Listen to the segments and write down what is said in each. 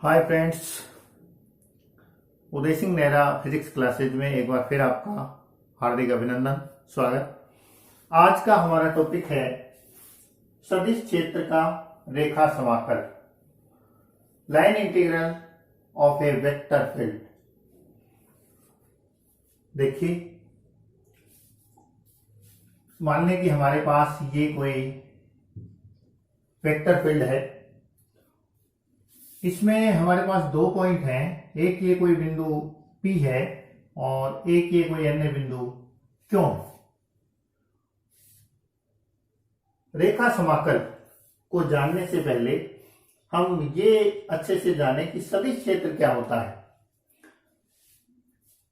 Hi friends, Uday Singh Nehra physics classes में एक बार फिर आपका हार्दिक अभिनंदन, स्वागत। आज का हमारा टॉपिक है सदिश क्षेत्र का रेखा समाकल, line integral of A vector field. देखिए, मान लें कि हमारे पास ये कोई वेक्टर फील्ड है। इसमें हमारे पास दो पॉइंट हैं, एक ये कोई बिंदु P है और एक ये कोई अन्य बिंदु Q। रेखा समाकल को जानने से पहले हम ये अच्छे से जानें कि सदिश क्षेत्र क्या होता है।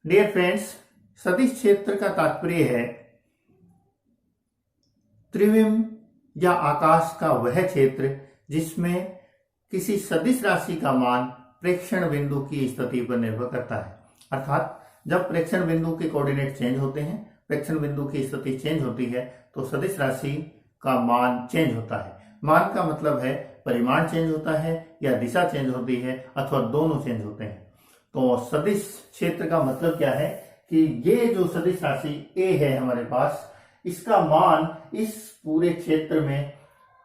डियर फ्रेंड्स, सदिश क्षेत्र का तात्पर्य है त्रिविम या आकाश का वह क्षेत्र जिसमें किसी सदिश राशि का मान प्रेक्षण बिंदु की स्थिति पर निर्भर करता है। अर्थात जब प्रेक्षण बिंदु के कोऑर्डिनेट चेंज होते हैं, प्रेक्षण बिंदु की स्थिति चेंज होती है, तो सदिश राशि का मान चेंज होता है। मान का मतलब है परिमाण चेंज होता है या दिशा चेंज होती है अथवा दोनों चेंज होते हैं। तो सदिश क्षेत्र का मतलब क्या है कि ये जो सदिश राशि A है हमारे पास, इसका मान इस पूरे क्षेत्र में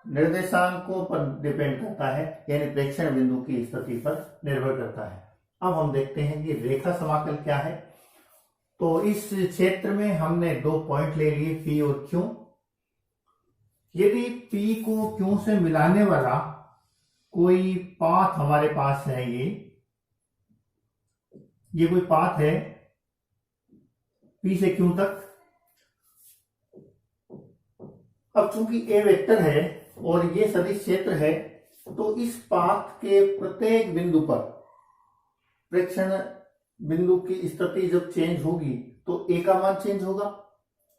निर्देशांकों पर डिपेंड करता है, यानी प्रेक्षण बिंदु की स्थिति पर निर्भर करता है। अब हम देखते हैं कि रेखा समाकल क्या है। तो इस क्षेत्र में हमने दो पॉइंट ले लिए P और Q। यदि P को Q से मिलाने वाला कोई पाथ हमारे पास है, ये कोई पाथ है P से Q तक। अब चूंकि A वेक्टर है और ये सदिश क्षेत्र है, तो इस पाथ के प्रत्येक बिंदु पर प्रेक्षण बिंदु की स्थिति जब चेंज होगी तो A का मान चेंज होगा।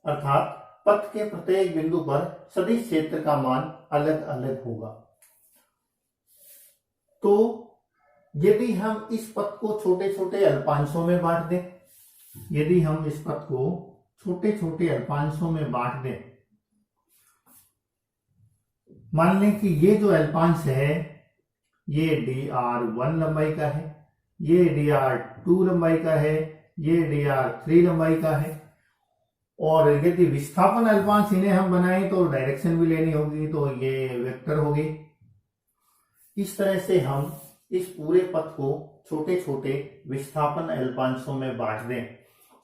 अर्थात पथ के प्रत्येक बिंदु पर सदिश क्षेत्र का मान अलग अलग होगा। तो यदि हम इस पथ को छोटे छोटे अल्पांशों में बांट दें, यदि हम इस पथ को छोटे छोटे अल्पांशों में बांट दें, मान लें कि ये जो अल्पांश है ये dr1 लंबाई का है, ये dr2 लंबाई का है, ये dr3 लंबाई का है। और यदि विस्थापन अल्पांश इन्हें हम बनाएं तो डायरेक्शन भी लेनी होगी, तो ये वेक्टर होगी। इस तरह से हम इस पूरे पथ को छोटे छोटे विस्थापन अल्पांशों में बांट दें,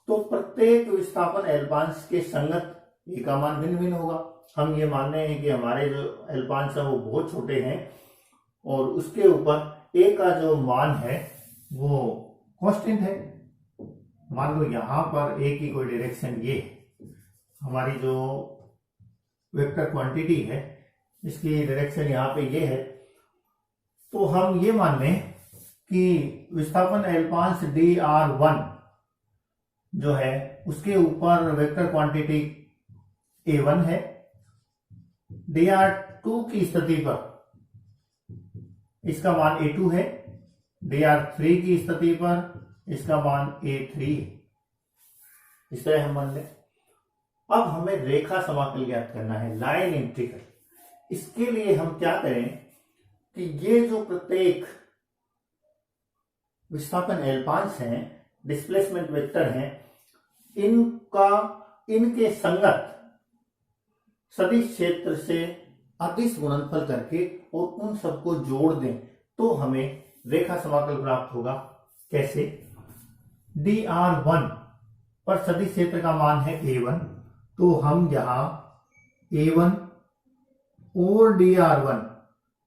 तो प्रत्येक विस्थापन अल्पांश के संगत A का मान भिन्न भिन्न होगा। हम ये मान रहे हैं कि हमारे जो अल्पांश है वो बहुत छोटे हैं और उसके ऊपर A का जो मान है वो कांस्टेंट है। मान लो यहां पर A की कोई डायरेक्शन ये है, हमारी जो वेक्टर क्वांटिटी है इसकी डायरेक्शन यहाँ पे ये है, तो हम ये मान लें कि विस्थापन अल्पांश dr1 जो है उसके ऊपर वेक्टर क्वांटिटी A1 है, dr2 की स्थिति पर इसका मान A2 है, dr3 की स्थिति पर इसका मान A3 है। इस तरह हम मान लें। अब हमें रेखा समाकल ज्ञात करना है, लाइन इंटीग्रल। इसके लिए हम क्या करें कि ये जो प्रत्येक विस्थापन अल्पांश हैं, डिस्प्लेसमेंट वेक्टर हैं, इनके संगत सदिश क्षेत्र से अदिश गुणनफल करके और उन सबको जोड़ दें तो हमें रेखा समाकल प्राप्त होगा। कैसे? dr1 पर सदिश क्षेत्र का मान है A1, तो हम यहां A1 और dr1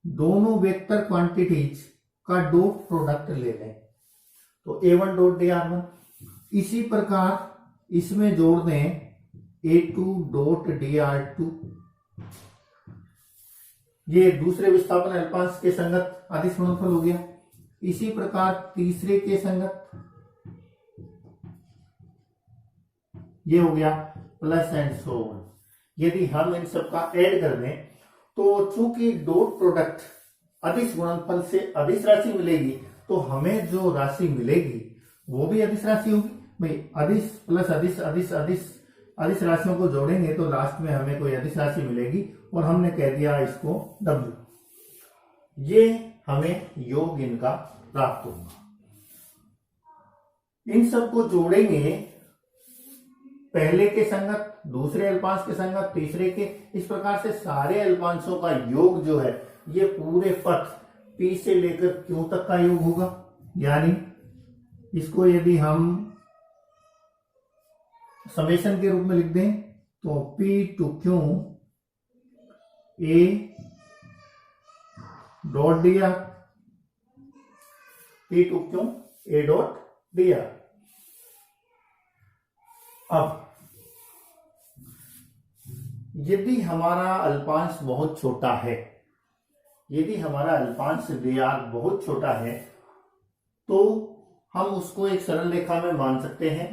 दोनों वेक्टर क्वांटिटीज का डॉट प्रोडक्ट ले लें, तो A1 डॉट dr1। इसी प्रकार इसमें जोड़ दें A2 डॉट dr2। ये दूसरे विस्थापन अल्पांश के संगत अदिश गुणनफल हो गया। इसी प्रकार तीसरे के संगत ये हो गया, प्लस एंड सो ऑन। यदि हम इन सब का ऐड कर दें तो चूंकि डॉट प्रोडक्ट अदिश गुणनफल से अदिश राशि मिलेगी, तो हमें जो राशि मिलेगी वो भी अदिश राशि होगी। भाई अदिश प्लस अदिश अदिश अदिश अदिश राशियों को जोड़ेंगे तो लास्ट में हमें कोई अदिश राशि मिलेगी और हमने कह दिया इसको W। ये हमें योग इनका प्राप्त होगा। इन सबको जोड़ेंगे, पहले के संगत, दूसरे अल्पांश के संगत, तीसरे के, इस प्रकार से सारे अल्पांशों का योग जो है ये पूरे पथ P से लेकर Q तक का योग होगा। यानी इसको यदि हम समेशन के रूप में लिख दें तो P to Q A dot dr, P to Q A dot dr। अब यदि हमारा अल्पांश बहुत छोटा है, यदि हमारा अल्पांश dr बहुत छोटा है तो हम उसको एक सरल रेखा में मान सकते हैं,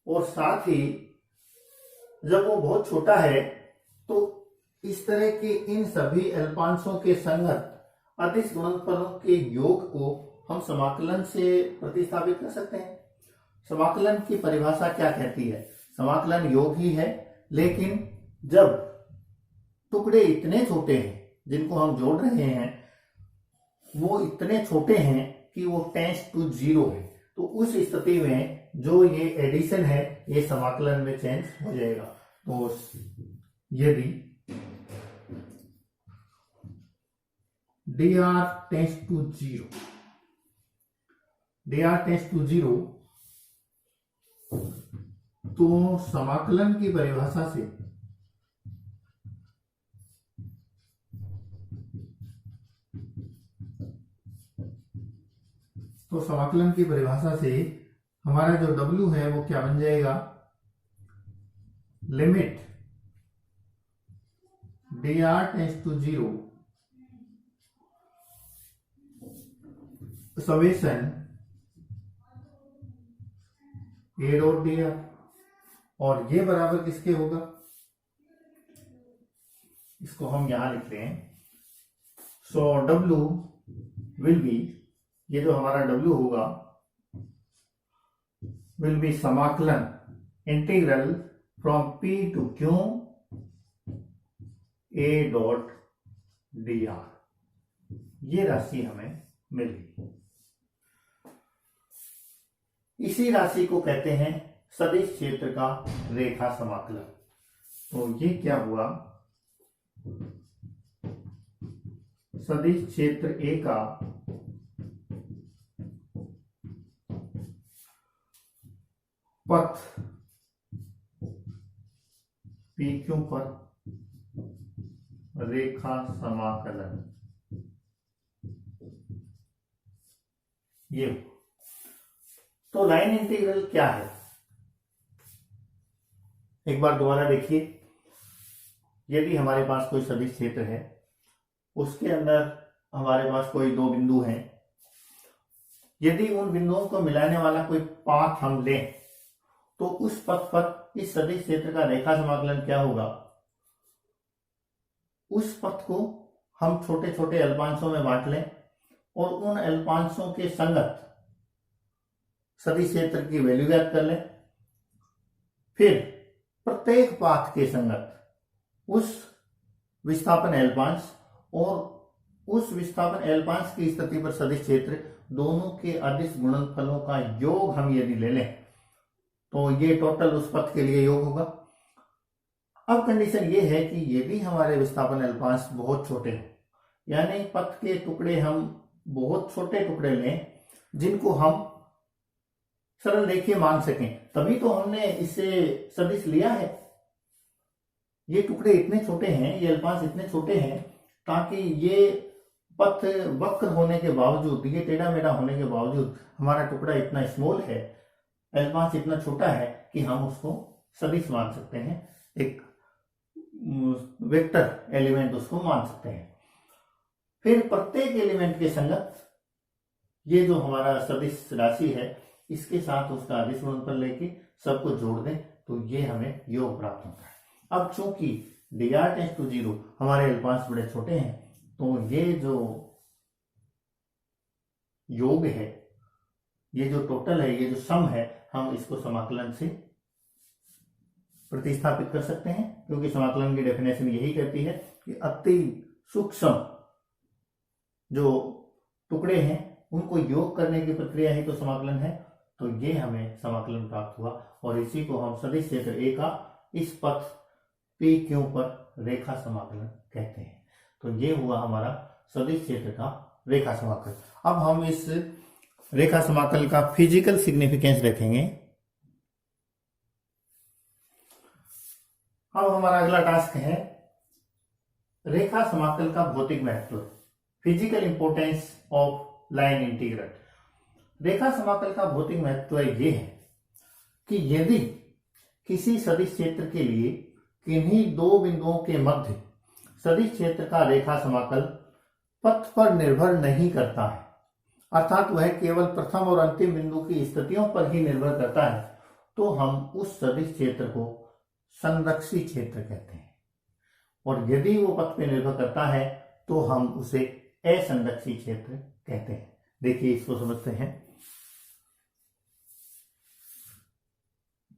और साथ ही जब वो बहुत छोटा है तो इस तरह के इन सभी अल्पांशों के संगत अदिश गुणनफलों के योग को हम समाकलन से प्रतिस्थापित कर सकते हैं। समाकलन की परिभाषा क्या कहती है? समाकलन योग ही है, लेकिन जब टुकड़े इतने छोटे हैं जिनको हम जोड़ रहे हैं वो इतने छोटे हैं कि वो टेंस टू 0 है, तो उस स्थिति में जो ये एडिशन है ये समाकलन में चेंज हो जाएगा। तो यदि dr tends to 0, dr tends to 0, तो समाकलन की परिभाषा से हमारा जो W है वो क्या बन जाएगा? लिमिट dr टेंस टू 0 समेशन A डॉट dr, और ये बराबर किसके होगा? इसको हम यहां लिखते हैं। सो W विल बी, ये जो हमारा W होगा विल बी समाकलन integral from P to Q A dot dr, ये राशि हमें मिली। इसी राशि को कहते हैं सदिश क्षेत्र का रेखा समाकलन। तो ये क्या हुआ? सदिश क्षेत्र A का पथ PQ पर रेखा समाकलन, ये। तो लाइन इंटीग्रल क्या है? एक बार दोबारा देखिए। यदि हमारे पास कोई सदिश क्षेत्र है, उसके अंदर हमारे पास कोई दो बिंदु हैं, यदि उन बिंदुओं को मिलाने वाला कोई पाथ हम लें तो उस पथ पर इस सदिश क्षेत्र का रेखा समाकलन क्या होगा? उस पथ को हम छोटे छोटे अल्पांशों में बांट लें और उन अल्पांशों के संगत सदिश क्षेत्र की वैल्यू ज्ञात कर लें, फिर प्रत्येक पाथ के संगत उस विस्थापन अल्पांश और उस विस्थापन अल्पांश की स्थिति पर सदिश क्षेत्र दोनों के अदिश गुणनफलों का योग हम यदि ले लें तो ये टोटल उस पथ के लिए योग होगा। अब कंडीशन ये है कि यदि हमारे विस्थापन अल्पांश बहुत छोटे हैं, यानी पथ के टुकड़े हम बहुत छोटे टुकड़े लें जिनको हम सरल रेखीय मान सकें, तभी तो हमने इससे सदिश लिया है। ये टुकड़े इतने छोटे हैं, ये अल्पांश इतने छोटे हैं ताकि ये पथ वक्र होने के बावजूद, ये टेढ़ा मेढ़ा होने के बावजूद हमारा टुकड़ा इतना स्मॉल है, अल्पांश इतना छोटा है कि हम उसको सदिश मान सकते हैं, एक वेक्टर एलिमेंट उसको मान सकते हैं। फिर प्रत्येक एलिमेंट के संगत ये जो हमारा सदिश राशि है इसके साथ उसका अदिश गुणनफल लेके सबको जोड़ दें तो ये हमें योग प्राप्त होता है। अब चूंकि dr टेंस टू 0 हमारे अल्पांश बड़े छोटे हैं तो ये जो योग है, ये जो टोटल है, ये जो सम है, हम इसको समाकलन से प्रतिस्थापित कर सकते हैं, क्योंकि समाकलन की डेफिनेशन यही कहती है कि अति सूक्ष्म जो टुकड़े हैं उनको योग करने की प्रक्रिया ही तो समाकलन है। तो ये हमें समाकलन प्राप्त हुआ और इसी को हम सदिश क्षेत्र ए का इस पथ पी क्यू पर रेखा समाकलन कहते हैं। तो ये हुआ हमारा सदिश क्षेत्र का रेखा समाकल। अब हम इस रेखा समाकल का फिजिकल सिग्निफिकेंस देखेंगे। अब हमारा अगला टास्क है रेखा समाकल का भौतिक महत्व, physical importance of line integral. रेखा समाकल का भौतिक महत्व यह है कि यदि किसी सदिश क्षेत्र के लिए किन्हीं दो बिंदुओं के मध्य सदिश क्षेत्र का रेखा समाकल पथ पर निर्भर नहीं करता है, अर्थात वह केवल प्रथम और अंतिम बिंदु की स्थितियों पर ही निर्भर करता है, तो हम उस सदिश क्षेत्र को संरक्षी क्षेत्र कहते हैं। और यदि वो पथ पर निर्भर करता है तो हम उसे असंरक्षी क्षेत्र कहते हैं। देखिए इसको समझते हैं।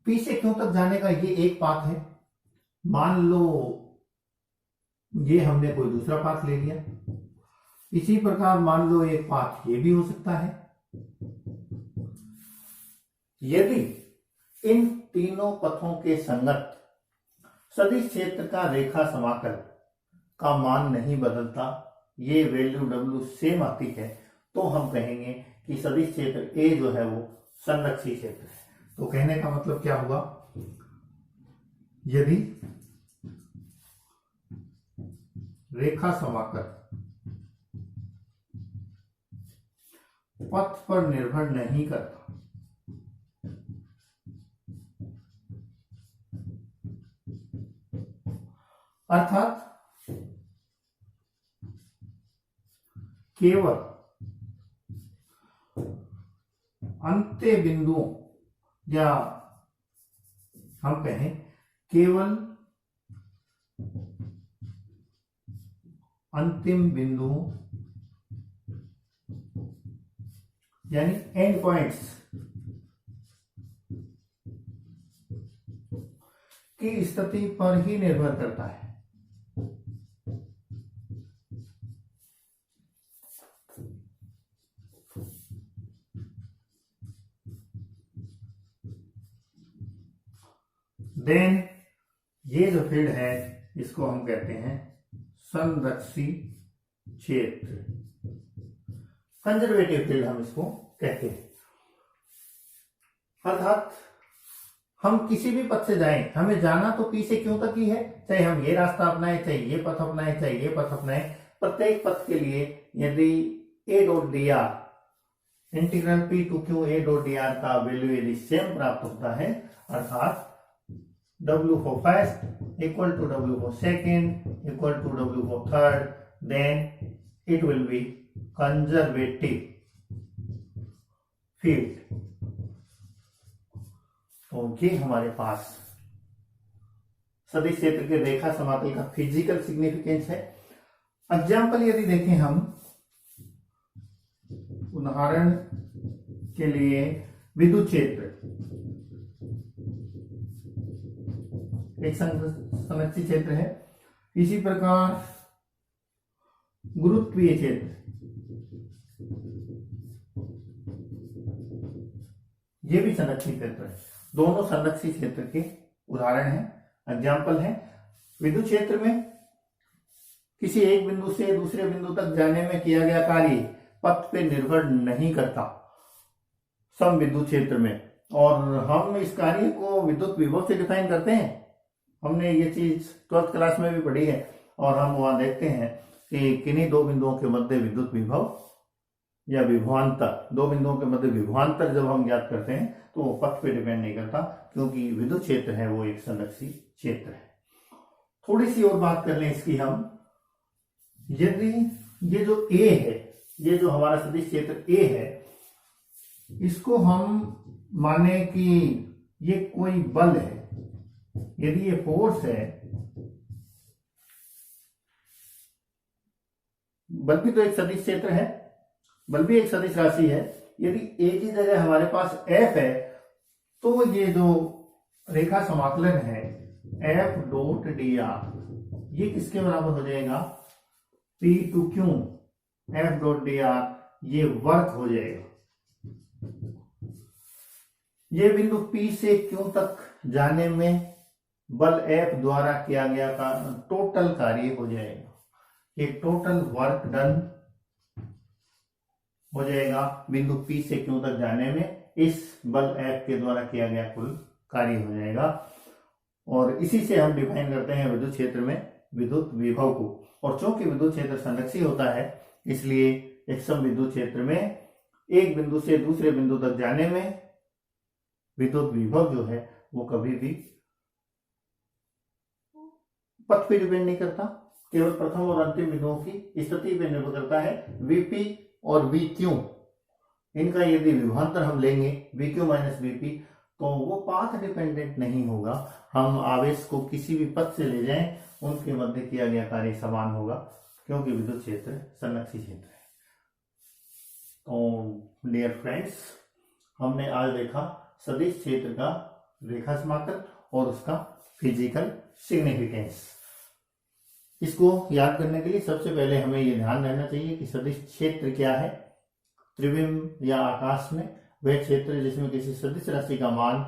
पी से क्यों तक जाने का ये एक पाथ है। मान लो ये हमने कोई दूसरा पाथ ले लिया, इसी प्रकार मान लो एक पाथ ये भी हो सकता है। यदि इन तीनों पथों के संगत सदिश क्षेत्र का रेखा समाकल का मान नहीं बदलता, ये वैल्यू W सेम आती है, तो हम कहेंगे कि सदिश क्षेत्र A जो है वो संरक्षी क्षेत्र है। तो कहने का मतलब क्या हुआ, यदि रेखा समाकल पथ पर निर्भर नहीं करता, अर्थात केवल अंत्य बिंदुओं या हम कहें केवल अंतिम बिंदुओं यानी एंड पॉइंट्स की स्थिति पर ही निर्भर करता है। देन ये जो फील्ड है इसको हम कहते हैं संरक्षी क्षेत्र, कंजर्वेटिव फील्ड हम इसको कहते हैं। अर्थात हम किसी भी पथ से जाएं, हमें जाना तो पी से क्यों तक ही है, चाहे हम ये रास्ता अपनाएं, चाहे ये पथ अपनाएं, चाहे ये पथ अपनाएं, प्रत्येक पथ के लिए यदि A dot D R integral P to Q A dot D R का वैल्यू यदि सेम प्राप्त होता है, अर्थात W for first equal to W for second equal to W for third, then it will be conservative field। तो ये हमारे पास सदिश क्षेत्र के रेखा समाकल का फिजिकल सिग्निफिकेंस है। एग्जाम्पल यदि देखें हम, उदाहरण के लिए विद्युत क्षेत्र एक संरक्षी क्षेत्र है, इसी प्रकार गुरुत्वीय क्षेत्र ये भी संरक्षी क्षेत्र है। दोनों संरक्षी क्षेत्र के उदाहरण हैं, एग्जाम्पल है। विद्युत क्षेत्र में किसी एक बिंदु से दूसरे बिंदु तक जाने में किया गया कार्य पथ पे निर्भर नहीं करता समविद्युत क्षेत्र में, और हम इस कार्य को विद्युत विभव से डिफाइन करते हैं। हमने ये चीज 12th क्लास में भी पढ़ी है और हम वहां देखते हैं कि किन्हीं दो बिंदुओं के मध्य विद्युत विभव या विभवांतर, दो बिंदुओं के मध्य विभवांतर जब हम ज्ञात करते हैं तो वो पथ पे डिपेंड नहीं करता, क्योंकि विद्युत क्षेत्र है वो एक संरक्षी क्षेत्र है। थोड़ी सी और बात कर लें इसकी हम, यदि ये जो ए है, ये जो हमारा सदिश क्षेत्र ए है, इसको हम माने कि ये कोई बल है, यदि ये फोर्स है, बल भी तो एक सदिश क्षेत्र है, बल भी एक सदिश राशि है। यदि ए की जगह हमारे पास एफ है, तो ये जो रेखा समाकलन है एफ डॉट डी आर ये किसके बराबर हो जाएगा, P to Q F dot D R ये वर्क हो जाएगा। ये बिंदु P से Q तक जाने में बल F द्वारा किया गया का टोटल कार्य हो जाएगा। ये टोटल वर्क डन हो जाएगा बिंदु P से Q तक जाने में, इस बल F के द्वारा किया गया कुल कार्य हो जाएगा। और इसी से हम डिफाइन करते हैं विद्युत क्षेत्र में विद्युत विभव को। और चूंकि विद्युत क्षेत्र संरक्षी होता है, इसलिए एक सम विद्युत क्षेत्र में एक बिंदु से दूसरे बिंदु तक जाने में विद्युत विभव जो है वो कभी भी पथ पे डिपेंड नहीं करता, केवल प्रथम और अंतिम बिंदुओं की स्थिति पे निर्भर करता है। Vp और Vq, इनका यदि विभवांतर हम लेंगे Vq माइनस Vp, तो वो पाथ डिपेंडेंट नहीं होगा। हम आवेश को किसी भी पथ से ले जाएं, उनके मध्य किया गया कार्य समान होगा, क्योंकि विद्युत क्षेत्र संरक्षी क्षेत्र है। तो डियर फ्रेंड्स, हमने आज देखा सदिश क्षेत्र का रेखा समाकल और उसका फिजिकल सिग्निफिकेंस। इसको याद करने के लिए सबसे पहले हमें ये ध्यान रहना चाहिए कि सदिश क्षेत्र क्या है। त्रिविम या आकाश में वह क्षेत्र जिसमें किसी सदिश राशि का मान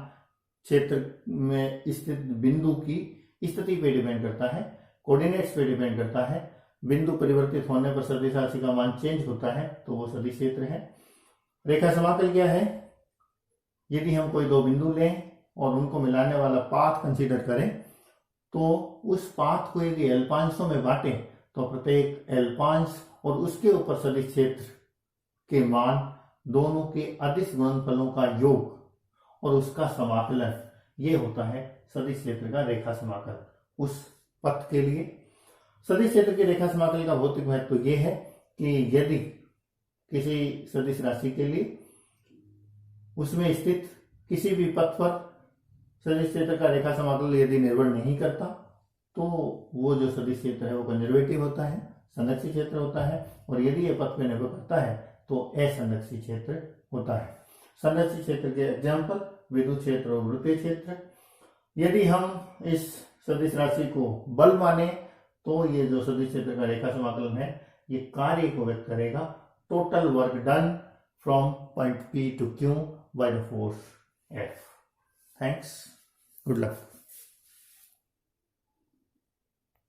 क्षेत्र में स्थित बिंदु की स्थिति पे डिपेंड करता है, कोऑर्डिनेट्स पे डिपेंड करता है। बिंदु परिवर्तित होने पर सदिश राशि का मान चेंज होता है, तो वो सदिश क्षेत्र है। रेखा समाकल क्या है? यदि हम कोई दो बिंदु लें और उनको मिलाने वाला पाथ कंसीडर करें, तो उस पाथ को यदि अल्पांशों में बांटें, तो प्रत्येक अल्पांश और उसके ऊपर सदिश क्षेत्र के मान दोनों के अदिश गुणनफलों का योग और उसका समाकलन, ये होता है सदिश क्षेत्र का रेखा समाकल। उस पथ के लिए सदिश क्षेत्र के रेखा समाकल का भौतिक महत्व तो ये है कि यदि किसी सदिश राशि के लिए उसमें स्थित किसी भी पथ पर सदिश क्षेत्र का रेखा समाकल यदि निर्भर नहीं करता, तो वो जो सदिश क्षेत्र है वो कंजर्वेटिव होता है, संरक्षी क्षेत्र होता है। और यदि ये पथ पे निर्भर करता है तो असंरक्षी क्षेत्र होता है। संरक्षी क्षेत्र के एग्जाम्पल विद्युत क्षेत्र और वृत्तीय क्षेत्र। यदि हम इस सदिश राशि को बल माने, तो ये जो सदिश क्षेत्र का रेखा समाकलन है, ये कार्य को व्यक्त करेगा, total work done from point P to Q by the force F. Thanks. Good luck.